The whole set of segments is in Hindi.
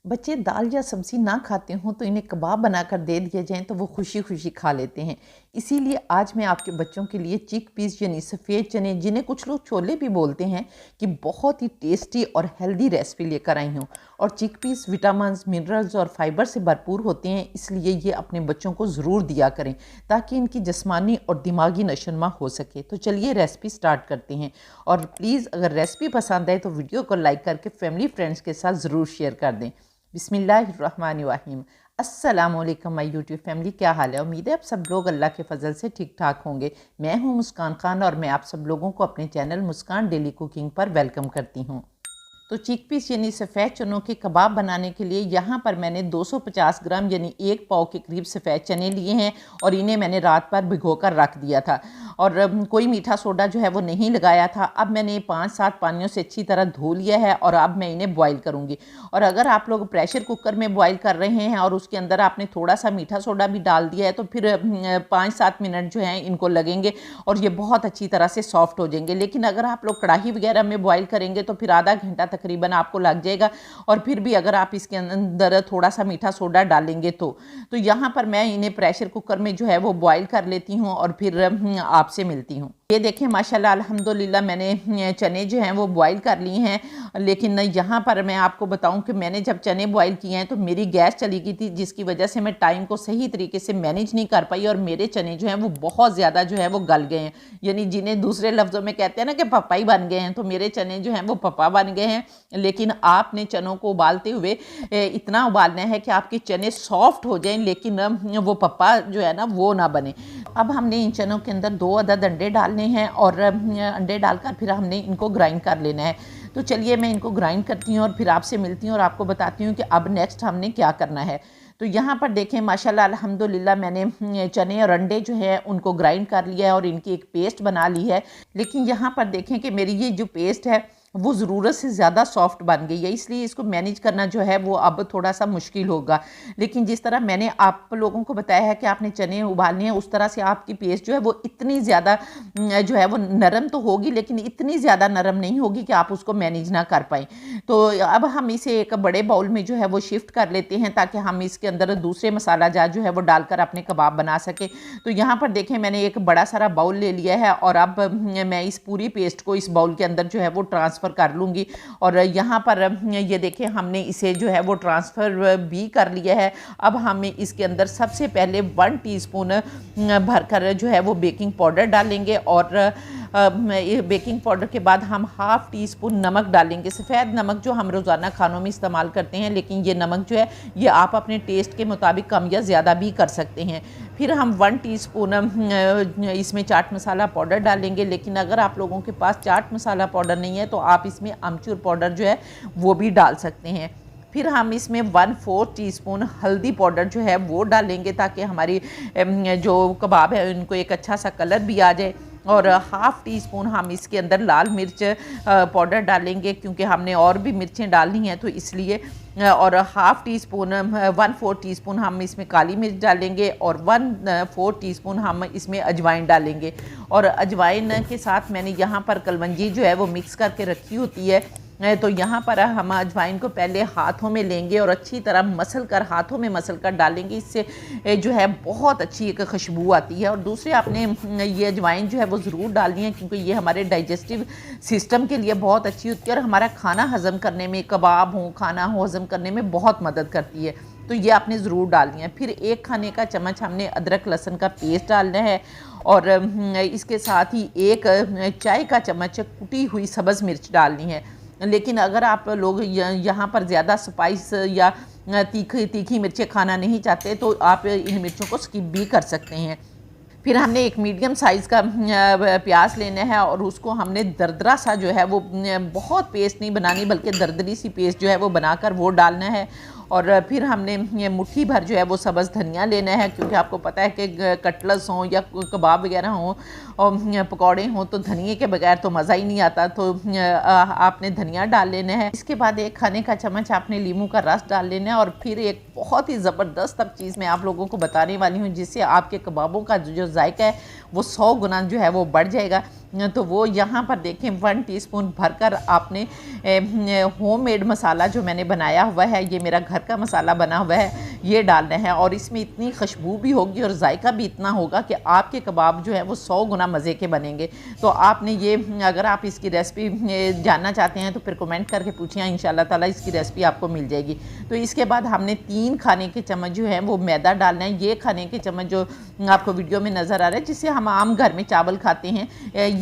बच्चे दाल या सब्ज़ी ना खाते हों तो इन्हें कबाब बनाकर दे दिए जाएँ तो वो खुशी खुशी खा लेते हैं। इसीलिए आज मैं आपके बच्चों के लिए चिक पीस यानी सफ़ेद चने, जिन्हें कुछ लोग छोले भी बोलते हैं, कि बहुत ही टेस्टी और हेल्दी रेसिपी लेकर आई हूँ। और चिक पीस विटामिन्स, मिनरल्स और फाइबर से भरपूर होते हैं, इसलिए ये अपने बच्चों को ज़रूर दिया करें ताकि इनकी जिस्मानी और दिमागी नशोनुमा हो सके। तो चलिए रेसिपी स्टार्ट करते हैं। और प्लीज़ अगर रेसिपी पसंद आए तो वीडियो को लाइक करके फैमिली फ्रेंड्स के साथ ज़रूर शेयर कर दें। बिस्मिल्लाहिर्रहमानिर्रहीम। अस्सलामुअलैकुम माय यूट्यूब फैमिली, क्या हाल है? उम्मीद है आप सब लोग अल्लाह के फजल से ठीक ठाक होंगे। मैं हूं मुस्कान खान और मैं आप सब लोगों को अपने चैनल मुस्कान डेली कुकिंग पर वेलकम करती हूं। तो चिक पीस यानी सफ़ेद चनों के कबाब बनाने के लिए यहाँ पर मैंने 250 ग्राम यानी 1 पाव के करीब सफ़ेद चने लिए हैं और इन्हें मैंने रात भर भिगोकर रख दिया था और कोई मीठा सोडा जो है वो नहीं लगाया था। अब मैंने 5-7 पानियों से अच्छी तरह धो लिया है और अब मैं इन्हें बॉईल करूँगी। और अगर आप लोग प्रेशर कुकर में बॉईल कर रहे हैं और उसके अंदर आपने थोड़ा सा मीठा सोडा भी डाल दिया है तो फिर 5-7 मिनट जो हैं इनको लगेंगे और ये बहुत अच्छी तरह से सॉफ्ट हो जाएंगे। लेकिन अगर आप लोग कढ़ाई वगैरह में बॉईल करेंगे तो फिर आधा घंटा तकरीबन आपको लग जाएगा। और फिर भी अगर आप इसके अंदर थोड़ा सा मीठा सोडा डालेंगे तो यहाँ पर मैं इन्हें प्रेशर कुकर में जो है वो बॉईल कर लेती हूँ और फिर आपसे मिलती हूँ। ये देखें माशाल्लाह अल्हम्दुलिल्लाह मैंने चने जो हैं वो बॉईल कर लिए हैं। लेकिन यहाँ पर मैं आपको बताऊं कि मैंने जब चने बॉईल किए हैं तो मेरी गैस चली गई थी, जिसकी वजह से मैं टाइम को सही तरीके से मैनेज नहीं कर पाई और मेरे चने जो हैं वो बहुत ज़्यादा जो है वो गल गए हैं। यानी जिन्हें दूसरे लफ्ज़ों में कहते हैं ना कि पप्पा ही बन गए हैं, तो मेरे चने जो हैं वो पप्पा बन गए हैं। लेकिन आपने चनों को उबालते हुए इतना उबालना है कि आपके चने सॉफ्ट हो जाएं, लेकिन वो पप्पा जो है ना वो ना बने। अब हमने इन चनों के अंदर 2 अदद अंडे डालने हैं और अंडे डालकर फिर हमने इनको ग्राइंड कर लेना है। तो चलिए मैं इनको ग्राइंड करती हूँ और फिर आपसे मिलती हूँ और आपको बताती हूँ कि अब नेक्स्ट हमने क्या करना है। तो यहाँ पर देखें माशाल्लाह अल्हम्दुलिल्लाह मैंने चने और अंडे जो है उनको ग्राइंड कर लिया है और इनकी एक पेस्ट बना ली है। लेकिन यहाँ पर देखें कि मेरी ये जो पेस्ट है वो ज़रूरत से ज़्यादा सॉफ्ट बन गई है, इसलिए इसको मैनेज करना जो है वो अब थोड़ा सा मुश्किल होगा। लेकिन जिस तरह मैंने आप लोगों को बताया है कि आपने चने उबालने हैं, उस तरह से आपकी पेस्ट जो है वो इतनी ज़्यादा जो है वो नरम तो होगी, लेकिन इतनी ज़्यादा नरम नहीं होगी कि आप उसको मैनेज ना कर पाएँ। तो अब हम इसे एक बड़े बाउल में जो है वो शिफ्ट कर लेते हैं ताकि हम इसके अंदर दूसरे मसाला जात जो है वो डालकर अपने कबाब बना सकें। तो यहाँ पर देखें मैंने एक बड़ा सारा बाउल ले लिया है और अब मैं इस पूरी पेस्ट को इस बाउल के अंदर जो है वो ट्रांसफ़र कर लूँगी। और यहाँ पर ये देखें हमने इसे जो है वो ट्रांसफ़र भी कर लिया है। अब हमें इसके अंदर सबसे पहले 1 टीस्पून भरकर जो है वो बेकिंग पाउडर डालेंगे और बेकिंग पाउडर के बाद हम ½ टीस्पून नमक डालेंगे, सफ़ेद नमक जो हम रोज़ाना खानों में इस्तेमाल करते हैं। लेकिन ये नमक जो है ये आप अपने टेस्ट के मुताबिक कम या ज़्यादा भी कर सकते हैं। फिर हम 1 टीस्पून इसमें चाट मसाला पाउडर डालेंगे। लेकिन अगर आप लोगों के पास चाट मसाला पाउडर नहीं है तो आप इसमें अमचूर पाउडर जो है वो भी डाल सकते हैं। फिर हम इसमें 1/4 टीस्पून हल्दी पाउडर जो है वो डालेंगे ताकि हमारी जो कबाब है उनको एक अच्छा सा कलर भी आ जाए। और ½ टीस्पून हम इसके अंदर लाल मिर्च पाउडर डालेंगे, क्योंकि हमने और भी मिर्चें डालनी हैं तो इसलिए। और ½ टीस्पून 1/4 टीस्पून हम इसमें काली मिर्च डालेंगे और 1/4 टीस्पून हम इसमें अजवाइन डालेंगे। और अजवाइन के साथ मैंने यहाँ पर कलवंजी जो है वो मिक्स करके रखी होती है। तो यहाँ पर हम अजवाइन को पहले हाथों में लेंगे और अच्छी तरह मसल कर हाथों में मसल कर डालेंगे। इससे जो है बहुत अच्छी एक खुशबू आती है। और दूसरे आपने ये अजवाइन जो है वो ज़रूर डालनी है, क्योंकि ये हमारे डाइजेस्टिव सिस्टम के लिए बहुत अच्छी होती है और हमारा खाना हज़म करने में, कबाब हो खाना हो हज़म करने में बहुत मदद करती है। तो ये आपने ज़रूर डालनी है। फिर 1 खाने का चम्मच हमने अदरक लहसुन का पेस्ट डालना है और इसके साथ ही 1 चाय का चम्मच कुटी हुई सब्ज़ मिर्च डालनी है। लेकिन अगर आप लोग यहाँ पर ज़्यादा स्पाइस या तीखी मिर्चें खाना नहीं चाहते तो आप इन मिर्चों को स्किप भी कर सकते हैं। फिर हमने एक मीडियम साइज़ का प्याज लेना है और उसको हमने दरदरा सा जो है वो बहुत पेस्ट नहीं बनानी, बल्कि दरदरी सी पेस्ट जो है वो बनाकर वो डालना है। और फिर हमने मुट्ठी भर जो है वो सब्ज़ धनिया लेना है, क्योंकि आपको पता है कि कटलस हों या कबाब वगैरह हों और पकौड़े हों तो धनिए के बगैर तो मज़ा ही नहीं आता। तो आपने धनिया डाल लेना है। इसके बाद 1 खाने का चम्मच आपने लीमू का रस डाल लेना है। और फिर एक बहुत ही ज़बरदस्त अब चीज़ मैं आप लोगों को बताने वाली हूँ, जिससे आपके कबाबों का जो जायका है वो 100 गुना जो है वो बढ़ जाएगा। तो वो यहाँ पर देखें 1 टीस्पून भरकर आपने होममेड मसाला जो मैंने बनाया हुआ है, ये मेरा घर का मसाला बना हुआ है, ये डालना है। और इसमें इतनी खुशबू भी होगी और जायका भी इतना होगा कि आपके कबाब जो है वो 100 गुना मज़े के बनेंगे। तो आपने ये, अगर आप इसकी रेसिपी जानना चाहते हैं तो फिर कमेंट करके पूछिए, इंशाल्लाह ताला इसकी रेसिपी आपको मिल जाएगी। तो इसके बाद हमने 3 खाने के चम्मच जो है वो मैदा डालना है। ये खाने के चम्मच जो आपको वीडियो में नज़र आ रहा है, जिससे हम आम घर में चावल खाते हैं,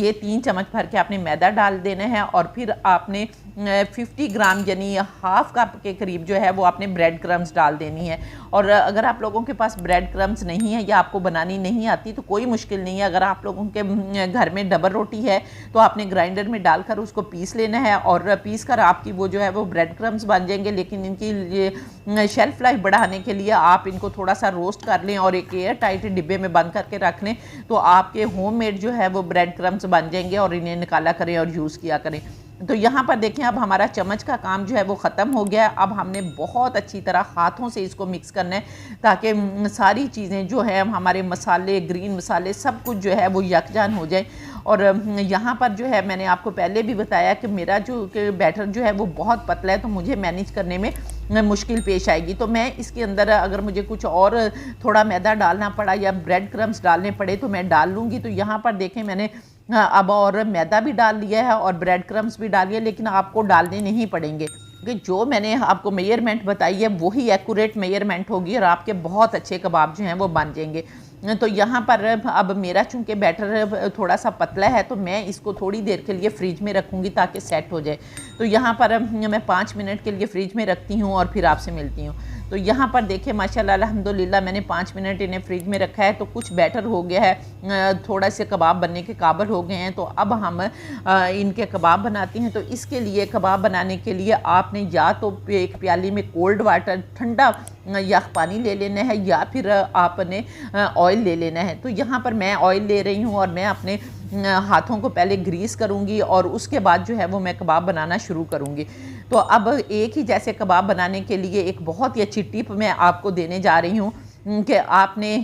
ये 3 चम्मच भर के आपने मैदा डाल देना है। और फिर आपने 50 ग्राम यानी हाफ कप के करीब जो है वो आपने ब्रेड क्रम्स डाल देनी है। और अगर आप लोगों के पास ब्रेड क्रम्स नहीं है या आपको बनानी नहीं आती तो कोई मुश्किल नहीं है। अगर आप लोगों के घर में डबल रोटी है तो आपने ग्राइंडर में डालकर उसको पीस लेना है और पीस कर आपकी वो जो है वो ब्रेड क्रम्स बन जाएंगे। लेकिन इनकी शेल्फ़ लाइफ बढ़ाने के लिए आप इनको थोड़ा सा रोस्ट कर लें और एक एयर टाइट डिब्बे में बंद करके रख लें, तो आपके होममेड जो है वो ब्रेड क्रम्स बन जाएंगे और इन्हें निकाला करें और यूज़ किया करें। तो यहाँ पर देखें अब हमारा चम्मच का काम जो है वो ख़त्म हो गया है। अब हमने बहुत अच्छी तरह हाथों से इसको मिक्स करना है ताकि सारी चीज़ें जो है, हमारे मसाले, ग्रीन मसाले, सब कुछ जो है वो यकजान हो जाए। और यहाँ पर जो है मैंने आपको पहले भी बताया कि मेरा जो बैटर जो है वो बहुत पतला है, तो मुझे मैनेज करने में मुश्किल पेश आएगी। तो मैं इसके अंदर अगर मुझे कुछ और थोड़ा मैदा डालना पड़ा या ब्रेड क्रम्स डालने पड़े तो मैं डाल लूँगी। तो यहाँ पर देखें मैंने अब और मैदा भी डाल लिया है और ब्रेड क्रम्स भी डाल लिया, लेकिन आपको डालने नहीं पड़ेंगे क्योंकि जो मैंने आपको मेजरमेंट बताई है वही एक्यूरेट मेजरमेंट होगी और आपके बहुत अच्छे कबाब जो हैं वो बन जाएंगे। तो यहाँ पर अब मेरा चूँकि बैटर थोड़ा सा पतला है तो मैं इसको थोड़ी देर के लिए फ्रिज में रखूँगी ताकि सेट हो जाए। तो यहाँ पर मैं 5 मिनट के लिए फ्रिज में रखती हूँ और फिर आपसे मिलती हूँ। तो यहाँ पर देखिए माशाल्लाह अल्हम्दुलिल्लाह मैंने 5 मिनट इन्हें फ्रिज में रखा है तो कुछ बैटर हो गया है, थोड़ा से कबाब बनने के काबिल हो गए हैं। तो अब हम इनके कबाब बनाते हैं। तो इसके लिए कबाब बनाने के लिए आपने या तो एक प्याली में कोल्ड वाटर, ठंडा या पानी ले लेना है या फिर आपने ऑयल ले लेना है। तो यहाँ पर मैं ऑयल ले रही हूँ और मैं अपने हाथों को पहले ग्रीस करूँगी और उसके बाद जो है वो मैं कबाब बनाना शुरू करूँगी। तो अब एक ही जैसे कबाब बनाने के लिए एक बहुत ही अच्छी टिप मैं आपको देने जा रही हूँ कि आपने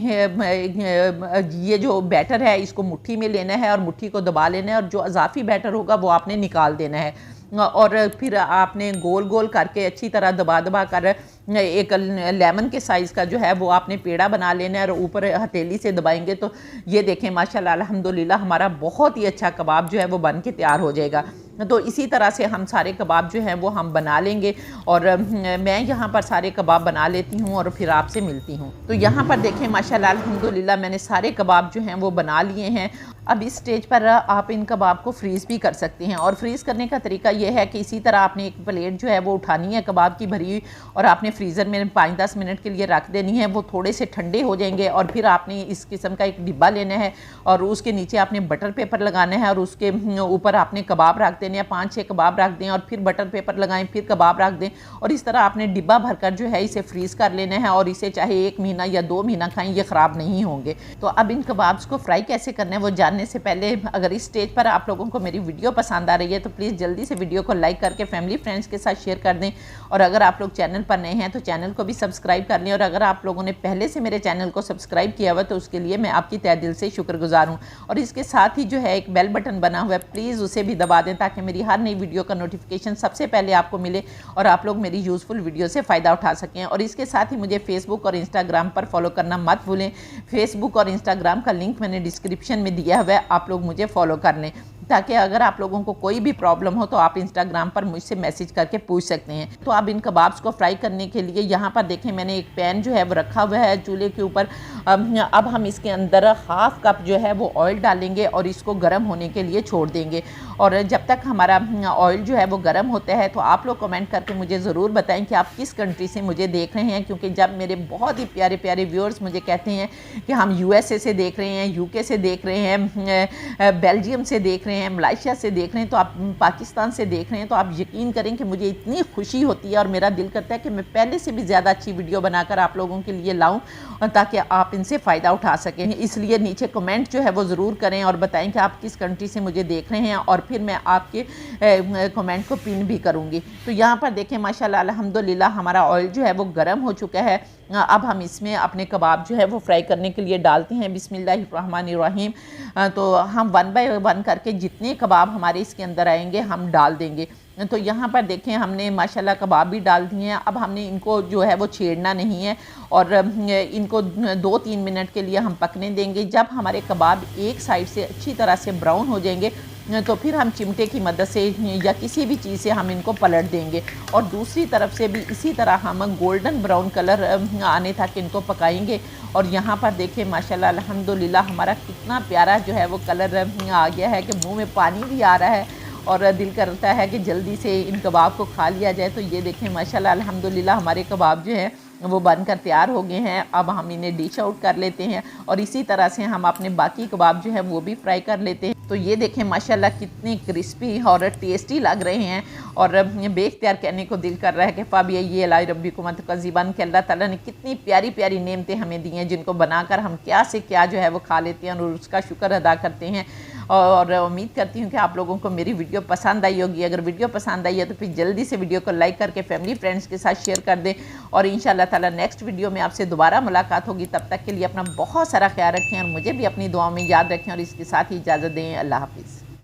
ये जो बैटर है इसको मुट्ठी में लेना है और मुट्ठी को दबा लेना है और जो अजाफी बैटर होगा वो आपने निकाल देना है। और फिर आपने गोल गोल करके अच्छी तरह दबा दबा कर एक लेमन के साइज़ का जो है वो आपने पेड़ा बना लेना है और ऊपर हथेली से दबाएंगे तो ये देखें माशाल्लाह अल्हम्दुलिल्लाह हमारा बहुत ही अच्छा कबाब जो है वो बन के तैयार हो जाएगा। तो इसी तरह से हम सारे कबाब जो हैं वो हम बना लेंगे और मैं यहाँ पर सारे कबाब बना लेती हूँ और फिर आपसे मिलती हूँ। तो यहाँ पर देखें माशाल्लाह अल्हम्दुलिल्लाह मैंने सारे कबाब जो हैं वो बना लिए हैं। अब इस स्टेज पर आप इन कबाब को फ्रीज़ भी कर सकते हैं और फ्रीज़ करने का तरीका ये है कि इसी तरह आपने एक प्लेट जो है वो उठानी है कबाब की भरी हुई और आपने फ्रीज़र में 5-10 मिनट के लिए रख देनी है। वो थोड़े से ठंडे हो जाएंगे और फिर आपने इस किस्म का एक डिब्बा लेना है और उसके नीचे आपने बटर पेपर लगाना है और उसके ऊपर आपने कबाब रख देने हैं, 5-6 कबाब रख दें और फिर बटर पेपर लगाएं, फिर कबाब रख दें और इस तरह आपने डिब्बा भरकर जो है इसे फ्रीज़ कर लेना है और इसे चाहे 1 महीना या 2 महीना खाएं, ये ख़राब नहीं होंगे। तो अब इन कबाब्स को फ्राई कैसे करना है वो जानने से पहले अगर इस स्टेज पर आप लोगों को मेरी वीडियो पसंद आ रही है तो प्लीज़ जल्दी से वीडियो को लाइक करके फैमिली फ्रेंड्स के साथ शेयर कर दें और अगर आप लोग चैनल पर नए हैं तो चैनल को भी सब्सक्राइब कर लें और अगर आप लोगों ने पहले से मेरे चैनल को सब्सक्राइब किया हुआ तो उसके लिए मैं आपकी तहे दिल से शुक्रगुजार हूँ। और इसके साथ ही जो है एक बेल बटन बना हुआ है, प्लीज़ उसे भी दबा दें ताकि मेरी हर नई वीडियो का नोटिफिकेशन सबसे पहले आपको मिले और आप लोग मेरी यूज़फुल वीडियो से फ़ायदा उठा सकें। और इसके साथ ही मुझे फेसबुक और इंस्टाग्राम पर फॉलो करना मत भूलें। फेसबुक और इंस्टाग्राम का लिंक मैंने डिस्क्रिप्शन में दिया हुआ है, आप लोग मुझे फॉलो कर लें ताकि अगर आप लोगों को कोई भी प्रॉब्लम हो तो आप इंस्टाग्राम पर मुझसे मैसेज करके पूछ सकते हैं। तो अब इन कबाब्स को फ्राई करने के लिए यहाँ पर देखें मैंने एक पैन जो है वो रखा हुआ है चूल्हे के ऊपर। अब हम इसके अंदर हाफ कप जो है वो ऑयल डालेंगे और इसको गर्म होने के लिए छोड़ देंगे। और जब तक हमारा ऑयल जो है वो गर्म होता है तो आप लोग कमेंट करके मुझे ज़रूर बताएं कि आप किस कंट्री से मुझे देख रहे हैं, क्योंकि जब मेरे बहुत ही प्यारे प्यारे व्यूअर्स मुझे कहते हैं कि हम USA से देख रहे हैं, UK से देख रहे हैं, बेल्जियम से देख रहे हैं, मलेशिया से देख रहे हैं, तो आप पाकिस्तान से देख रहे हैं, तो आप यकीन करें कि मुझे इतनी खुशी होती है और मेरा दिल करता है कि मैं पहले से भी ज़्यादा अच्छी वीडियो बनाकर आप लोगों के लिए लाऊं और ताकि आप इनसे फ़ायदा उठा सकें। इसलिए नीचे कमेंट जो है वो ज़रूर करें और बताएं कि आप किस कंट्री से मुझे देख रहे हैं, और फिर मैं आपके कमेंट को पिन भी करूँगी। तो यहाँ पर देखें माशाल्लाह अल्हम्दुलिल्लाह हमारा ऑयल जो है वो गर्म हो चुका है। अब हम इसमें अपने कबाब जो है वो फ्राई करने के लिए डालते हैं। बिस्मिल्लाहिर्रहमानिर्रहीम। तो हम 1 बाय 1 करके जितने कबाब हमारे इसके अंदर आएंगे हम डाल देंगे। तो यहाँ पर देखें हमने माशाल्लाह कबाब भी डाल दिए हैं। अब हमने इनको जो है वो छेड़ना नहीं है और इनको 2-3 मिनट के लिए हम पकने देंगे। जब हमारे कबाब एक साइड से अच्छी तरह से ब्राउन हो जाएंगे तो फिर हम चिमटे की मदद से या किसी भी चीज़ से हम इनको पलट देंगे और दूसरी तरफ से भी इसी तरह हम गोल्डन ब्राउन कलर आने तक इनको पकाएंगे। और यहाँ पर देखें माशाल्लाह अल्हम्दुलिल्लाह हमारा कितना प्यारा जो है वो कलर आ गया है कि मुंह में पानी भी आ रहा है और दिल करता है कि जल्दी से इन कबाब को खा लिया जाए। तो ये देखें माशाल्लाह अल्हम्दुलिल्लाह हमारे कबाब जो हैं वो बनकर तैयार हो गए हैं। अब हम इन्हें डिश आउट कर लेते हैं और इसी तरह से हम अपने बाकी कबाब जो है वो भी फ्राई कर लेते हैं। तो ये देखें माशाल्लाह कितने क्रिस्पी और टेस्टी लग रहे हैं और बेख्तियार कहने को दिल कर रहा है कि फ़ाबिया ये अला रब्बिकुम तकज़िबान कि अल्लाह ताला ने कितनी प्यारी प्यारी नेमतें हमें दी हैं जिनको बनाकर हम क्या से क्या जो है वो खा लेते हैं और उसका शुक्र अदा करते हैं। और उम्मीद करती हूँ कि आप लोगों को मेरी वीडियो पसंद आई होगी। अगर वीडियो पसंद आई है तो फिर जल्दी से वीडियो को लाइक करके फैमिली फ्रेंड्स के साथ शेयर कर दें और इंशाअल्लाह ताला नेक्स्ट वीडियो में आपसे दोबारा मुलाकात होगी। तब तक के लिए अपना बहुत सारा ख्याल रखें और मुझे भी अपनी दुआओं में याद रखें और इसके साथ ही इजाज़त दें। अल्लाह हाफ़िज़।